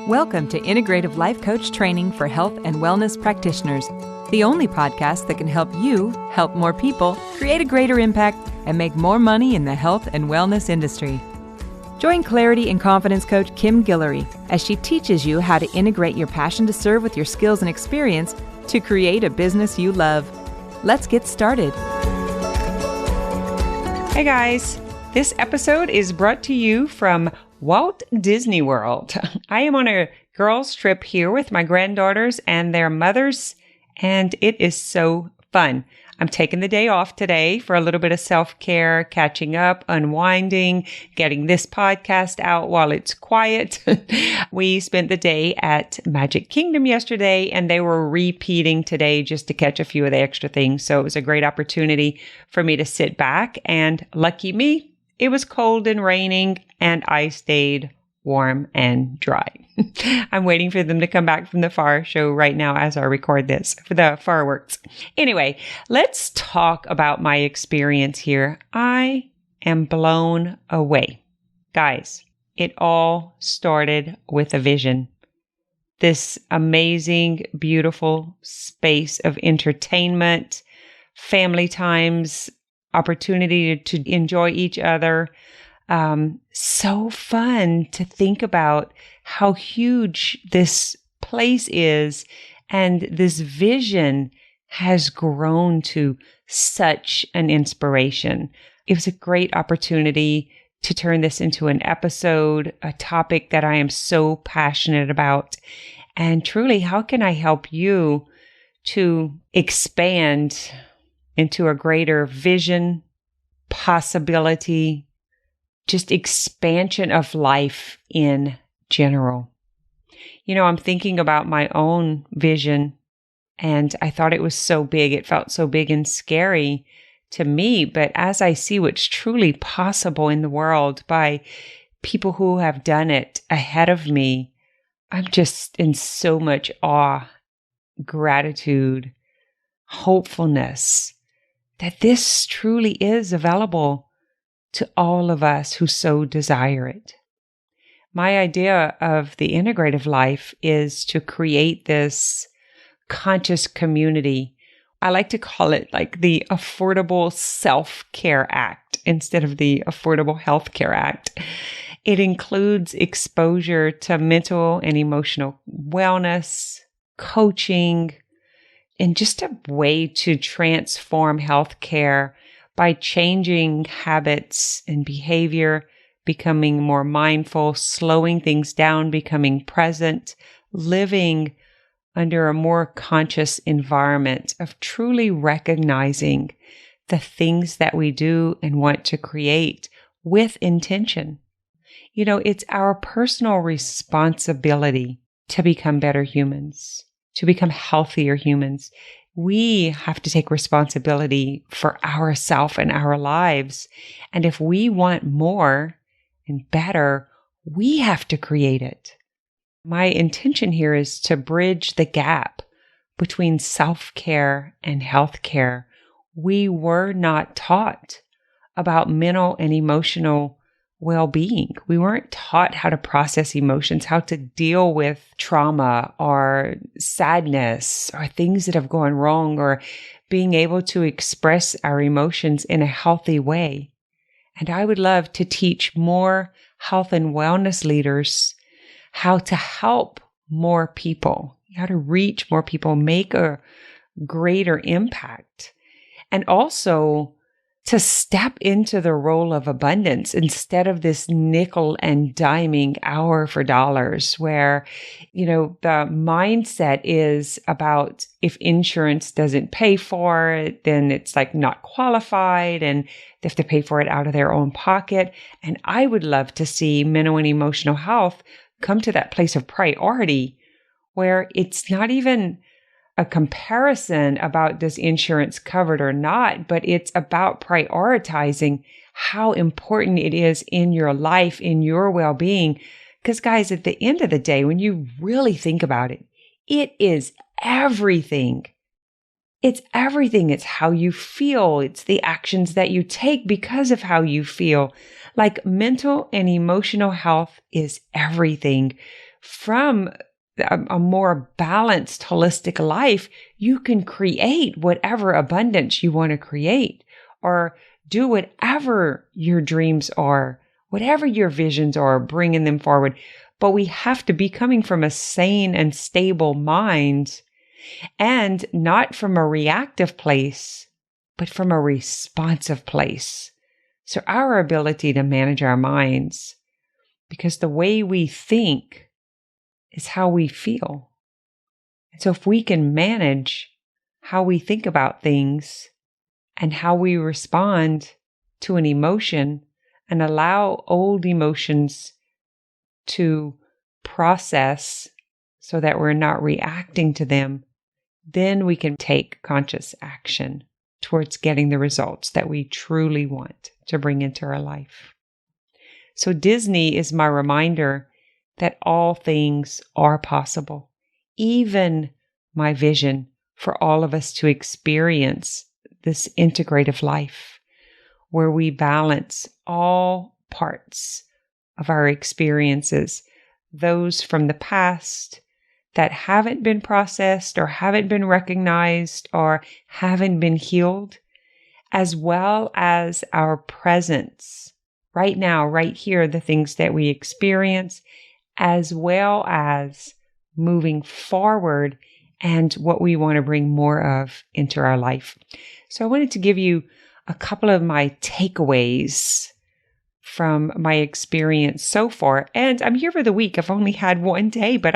Welcome to Integrative Life Coach Training for Health and Wellness Practitioners, the only podcast that can help you help more people, create a greater impact, and make more money in the health and wellness industry. Join Clarity and Confidence Coach Kim Guillory as she teaches you how to integrate your passion to serve with your skills and experience to create a business you love. Let's get started. Hey guys, this episode is brought to you from Walt Disney World. I am on a girls' trip here with my granddaughters and their mothers, and it is so fun. I'm taking the day off today for a little bit of self-care, catching up, unwinding, getting this podcast out while it's quiet. We spent the day at Magic Kingdom yesterday, and they were repeating today just to catch a few of the extra things. So it was a great opportunity for me to sit back, and lucky me, it was cold and raining, and I stayed warm and dry. I'm waiting for them to come back from the fire show right now as I record this for the fireworks. Anyway, let's talk about my experience here. I am blown away. Guys, it all started with a vision. This amazing, beautiful space of entertainment, family times, opportunity to enjoy each other. So fun to think about how huge this place is, and this vision has grown to such an inspiration. It was a great opportunity to turn this into an episode, a topic that I am so passionate about. And truly, how can I help you to expand into a greater vision, possibility, just expansion of life in general? You know, I'm thinking about my own vision, and I thought it was so big. It felt so big and scary to me. But as I see what's truly possible in the world by people who have done it ahead of me, I'm just in so much awe, gratitude, hopefulness that this truly is available to all of us who so desire it. My idea of the integrative life is to create this conscious community. I like to call it like the Affordable Self-Care Act instead of the Affordable Healthcare Act. It includes exposure to mental and emotional wellness, coaching, and just a way to transform healthcare by changing habits and behavior, becoming more mindful, slowing things down, becoming present, living under a more conscious environment of truly recognizing the things that we do and want to create with intention. You know, it's our personal responsibility to become better humans, to become healthier humans. We have to take responsibility for ourselves and our lives. And if we want more and better, we have to create it. My intention here is to bridge the gap between self-care and healthcare. We were not taught about mental and emotional well-being. We weren't taught how to process emotions, how to deal with trauma or sadness or things that have gone wrong, or being able to express our emotions in a healthy way. And I would love to teach more health and wellness leaders how to help more people, how to reach more people, make a greater impact, and also to step into the role of abundance instead of this nickel and diming hour for dollars, where, you know, the mindset is about if insurance doesn't pay for it, then it's like not qualified and they have to pay for it out of their own pocket. And I would love to see mental and emotional health come to that place of priority where it's not even a comparison about does insurance cover it or not, but it's about prioritizing how important it is in your life, in your well-being. Because guys, at the end of the day, when you really think about it, it is everything. It's everything. It's how you feel. It's the actions that you take because of how you feel. Like mental and emotional health is everything. from a more balanced, holistic life, you can create whatever abundance you want to create, or do whatever your dreams are, whatever your visions are, bringing them forward. But we have to be coming from a sane and stable mind, and not from a reactive place, but from a responsive place. So our ability to manage our minds, because the way we think is how we feel. And so if we can manage how we think about things and how we respond to an emotion, and allow old emotions to process so that we're not reacting to them, then we can take conscious action towards getting the results that we truly want to bring into our life. So Disney is my reminder that all things are possible, even my vision for all of us to experience this integrative life where we balance all parts of our experiences, those from the past that haven't been processed or haven't been recognized or haven't been healed, as well as our presence right now, right here, the things that we experience, as well as moving forward and what we want to bring more of into our life. So I wanted to give you a couple of my takeaways from my experience so far. And I'm here for the week. I've only had one day, but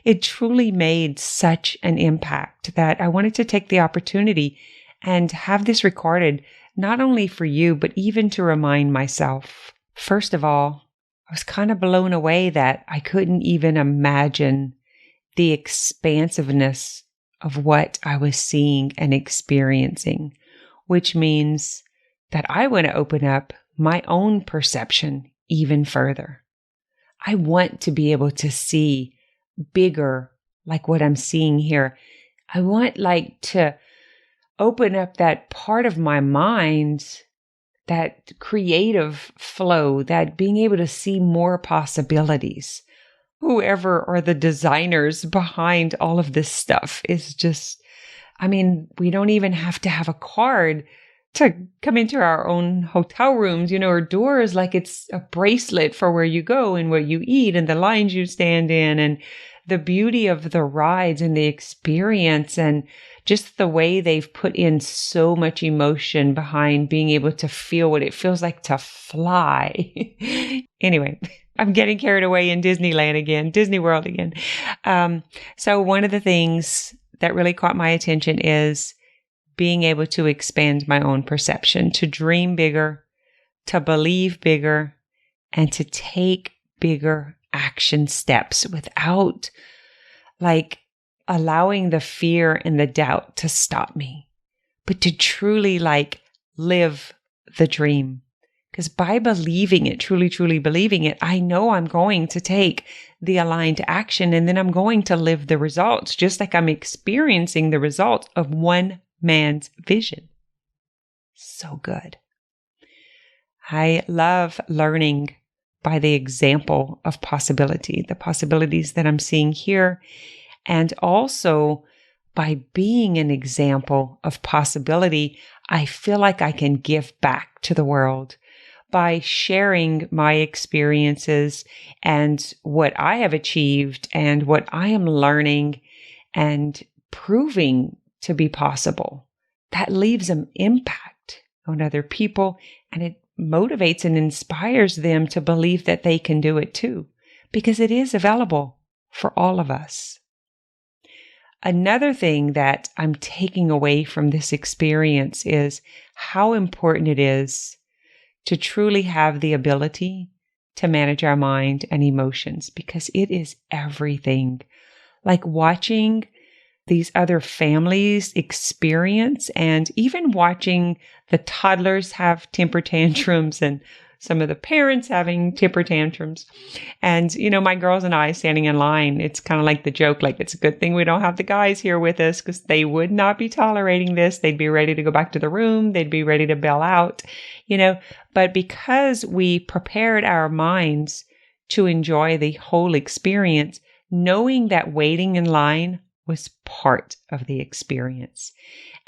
it truly made such an impact that I wanted to take the opportunity and have this recorded, not only for you, but even to remind myself. First of all, I was kind of blown away that I couldn't even imagine the expansiveness of what I was seeing and experiencing, which means that I want to open up my own perception even further. I want to be able to see bigger, like what I'm seeing here. I want to open up that part of my mind, that creative flow, that being able to see more possibilities. Whoever are the designers behind all of this stuff is just, we don't even have to have a card to come into our own hotel rooms, or doors, like it's a bracelet for where you go and where you eat and the lines you stand in, and the beauty of the rides and the experience, and just the way they've put in so much emotion behind being able to feel what it feels like to fly. Anyway, I'm getting carried away in Disneyland again, Disney World again. So one of the things that really caught my attention is being able to expand my own perception, to dream bigger, to believe bigger, and to take bigger action steps without allowing the fear and the doubt to stop me, but to truly live the dream. Because by believing it, truly, truly believing it, I know I'm going to take the aligned action, and then I'm going to live the results, just like I'm experiencing the results of one man's vision. So good. I love learning by the example of possibility, the possibilities that I'm seeing here, and also by being an example of possibility, I feel like I can give back to the world by sharing my experiences and what I have achieved and what I am learning and proving to be possible. That leaves an impact on other people, and it motivates and inspires them to believe that they can do it too, because it is available for all of us. Another thing that I'm taking away from this experience is how important it is to truly have the ability to manage our mind and emotions, because it is everything. Like watching these other families experience, and even watching the toddlers have temper tantrums and some of the parents having temper tantrums. And, my girls and I standing in line, it's kind of like the joke, it's a good thing we don't have the guys here with us, because they would not be tolerating this. They'd be ready to go back to the room. They'd be ready to bail out, but because we prepared our minds to enjoy the whole experience, knowing that waiting in line was part of the experience.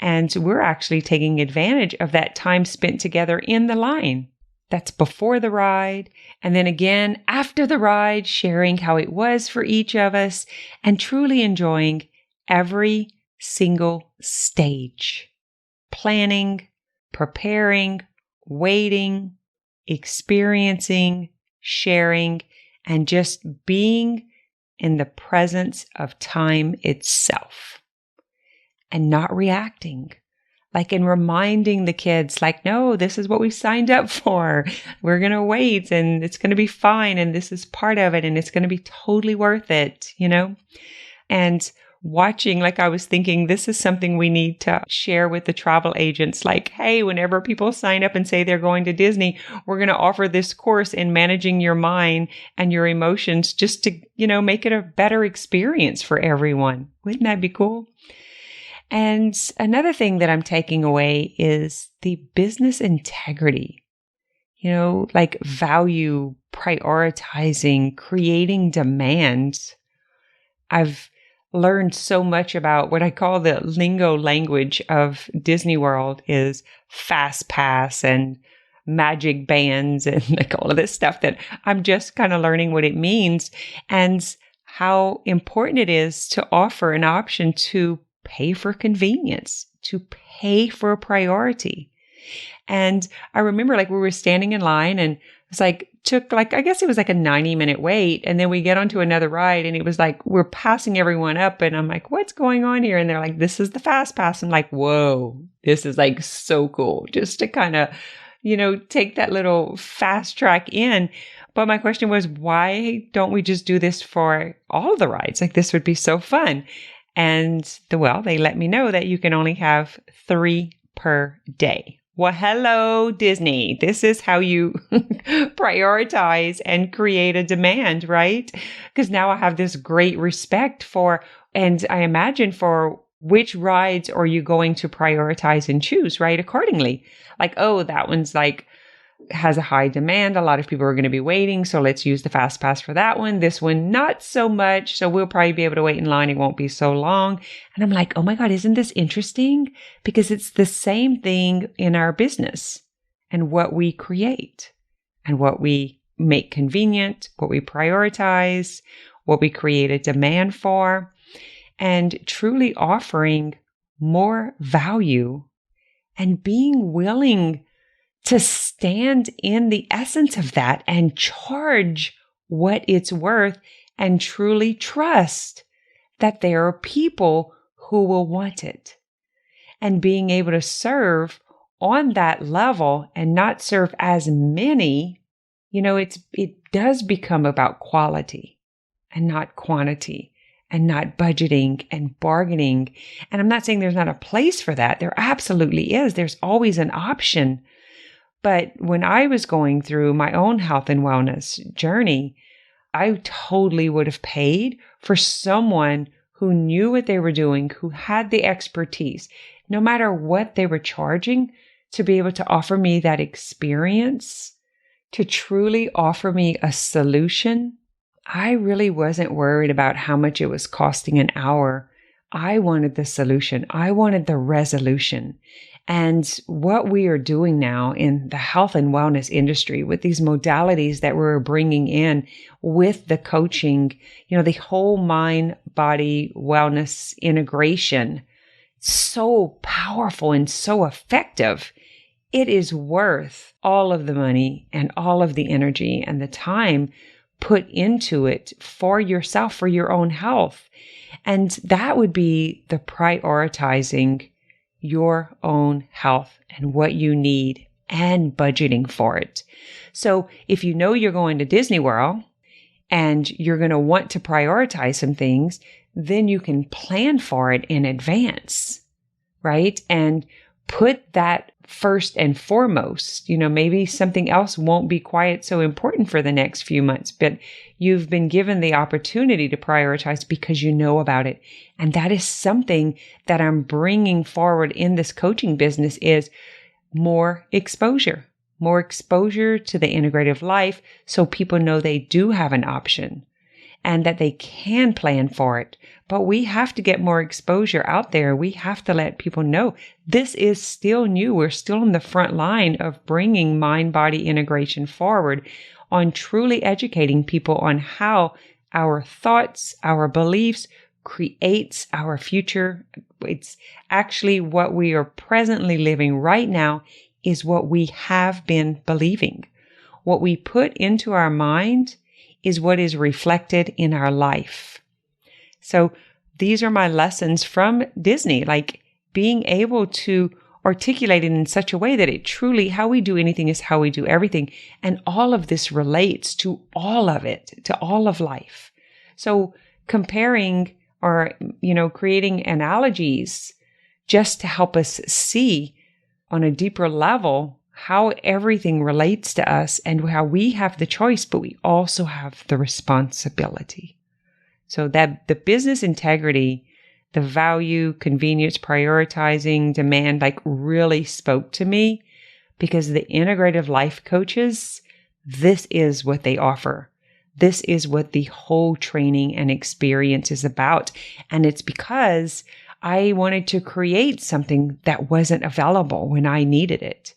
And we're actually taking advantage of that time spent together in the line. That's before the ride. And then again, after the ride, sharing how it was for each of us and truly enjoying every single stage. Planning, preparing, waiting, experiencing, sharing, and just being in the presence of time itself and not reacting. Like in reminding the kids, like, no, this is what we signed up for. We're going to wait and it's going to be fine. And this is part of it. And it's going to be totally worth it, And watching, like I was thinking, this is something we need to share with the travel agents. Like, hey, whenever people sign up and say they're going to Disney, we're going to offer this course in managing your mind and your emotions just to, make it a better experience for everyone. Wouldn't that be cool? And another thing that I'm taking away is the business integrity, like value, prioritizing, creating demand. I've learned so much about what I call the lingo language of Disney World is fast pass and magic bands and like all of this stuff that I'm just kind of learning what it means and how important it is to offer an option to pay for convenience, to pay for a priority. And I remember we were standing in line and it was I guess it was like a 90-minute wait. And then we get onto another ride and it was like, we're passing everyone up. And I'm like, what's going on here? And they're like, this is the fast pass. I'm like, whoa, this is so cool just to kind of, take that little fast track in. But my question was, why don't we just do this for all the rides? This would be so fun. And they let me know that you can only have 3 per day. Well, hello, Disney. This is how you prioritize and create a demand, right? Because now I have this great respect for, and I imagine for which rides are you going to prioritize and choose, right? Accordingly. That one's has a high demand. A lot of people are going to be waiting. So let's use the fast pass for that one. This one, not so much. So we'll probably be able to wait in line. It won't be so long. And I'm like, oh my God, isn't this interesting? Because it's the same thing in our business and what we create and what we make convenient, what we prioritize, what we create a demand for, and truly offering more value and being willing to stand in the essence of that and charge what it's worth and truly trust that there are people who will want it. And being able to serve on that level and not serve as many, it does become about quality and not quantity and not budgeting and bargaining. And I'm not saying there's not a place for that. There absolutely is. There's always an option. But when I was going through my own health and wellness journey, I totally would have paid for someone who knew what they were doing, who had the expertise, no matter what they were charging, to be able to offer me that experience, to truly offer me a solution. I really wasn't worried about how much it was costing an hour. I wanted the solution. I wanted the resolution. And what we are doing now in the health and wellness industry with these modalities that we're bringing in with the coaching, the whole mind, body, wellness integration, so powerful and so effective. It is worth all of the money and all of the energy and the time put into it for yourself, for your own health. And that would be the prioritizing your own health and what you need and budgeting for it. So if you know you're going to Disney World and you're going to want to prioritize some things, then you can plan for it in advance, right? And put that first and foremost. Maybe something else won't be quite so important for the next few months, but you've been given the opportunity to prioritize because you know about it. And that is something that I'm bringing forward in this coaching business is more exposure, more exposure to the integrative life so people know they do have an option and that they can plan for it. But we have to get more exposure out there. We have to let people know this is still new. We're still on the front line of bringing mind-body integration forward, on truly educating people on how our thoughts, our beliefs creates our future. It's actually what we are presently living right now is what we have been believing. What we put into our mind is what is reflected in our life. So these are my lessons from Disney, like being able to articulate it in such a way that it truly, how we do anything is how we do everything. And all of this relates to all of it, to all of life. So comparing or, creating analogies just to help us see on a deeper level how everything relates to us and how we have the choice, but we also have the responsibility. So that the business integrity, the value, convenience, prioritizing, demand, really spoke to me, because the integrative life coaches, this is what they offer. This is what the whole training and experience is about. And it's because I wanted to create something that wasn't available when I needed it.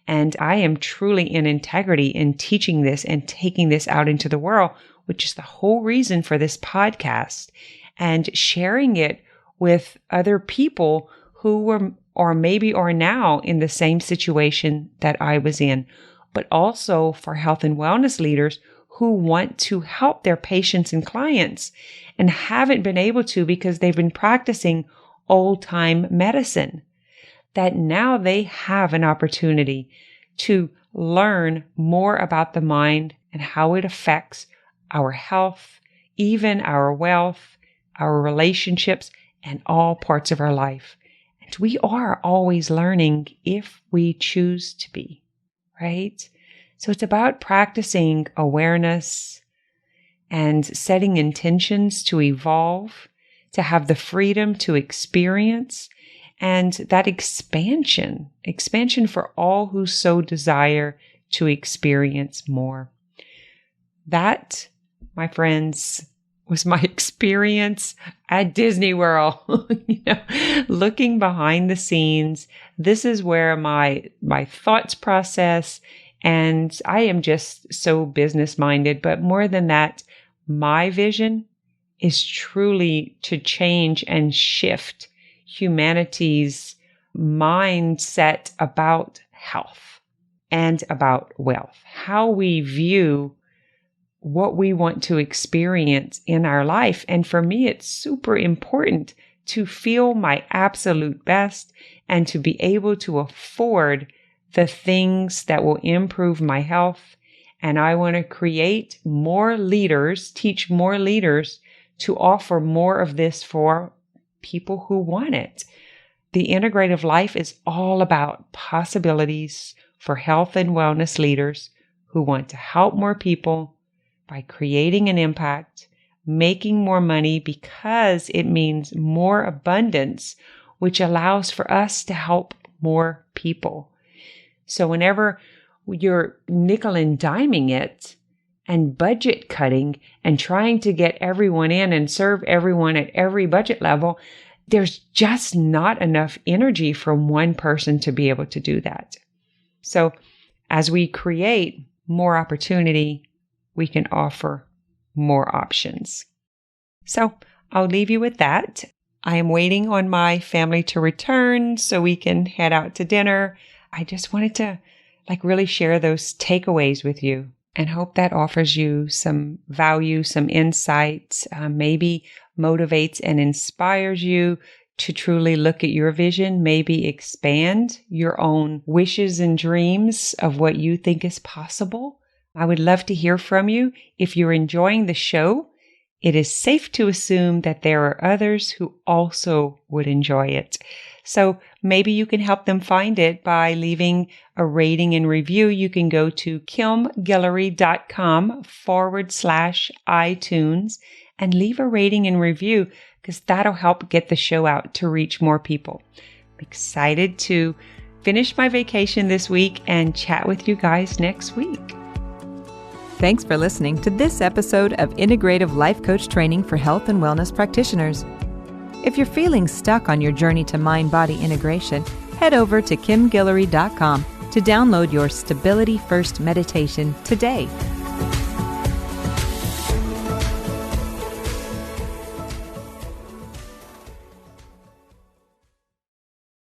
And I am truly in integrity in teaching this and taking this out into the world, which is the whole reason for this podcast, and sharing it with other people who were or maybe are now in the same situation that I was in, but also for health and wellness leaders who want to help their patients and clients and haven't been able to because they've been practicing old-time medicine, that now they have an opportunity to learn more about the mind and how it affects our health, even our wealth, our relationships, and all parts of our life. And we are always learning if we choose to be, right? So it's about practicing awareness and setting intentions to evolve, to have the freedom to experience, and that expansion for all who so desire to experience more. That, my friends, was my experience at Disney World. Looking behind the scenes, this is where my thoughts process, and I am just so business-minded. But more than that, my vision is truly to change and shift humanity's mindset about health and about wealth, how we view what we want to experience in our life. And for me, it's super important to feel my absolute best and to be able to afford the things that will improve my health. And I want to create more leaders, teach more leaders to offer more of this for people who want it. The integrative life is all about possibilities for health and wellness leaders who want to help more people by creating an impact, making more money, because it means more abundance, which allows for us to help more people. So whenever you're nickel and diming it and budget cutting and trying to get everyone in and serve everyone at every budget level, there's just not enough energy from one person to be able to do that. So as we create more opportunity, we can offer more options. So I'll leave you with that. I am waiting on my family to return so we can head out to dinner. I just wanted to really share those takeaways with you and hope that offers you some value, some insights, maybe motivates and inspires you to truly look at your vision, maybe expand your own wishes and dreams of what you think is possible. I would love to hear from you. If you're enjoying the show, it is safe to assume that there are others who also would enjoy it. So maybe you can help them find it by leaving a rating and review. You can go to kimguillory.com/iTunes and leave a rating and review, because that'll help get the show out to reach more people. I'm excited to finish my vacation this week and chat with you guys next week. Thanks for listening to this episode of Integrative Life Coach Training for Health and Wellness Practitioners. If you're feeling stuck on your journey to mind-body integration, head over to kimguillory.com to download your Stability First meditation today.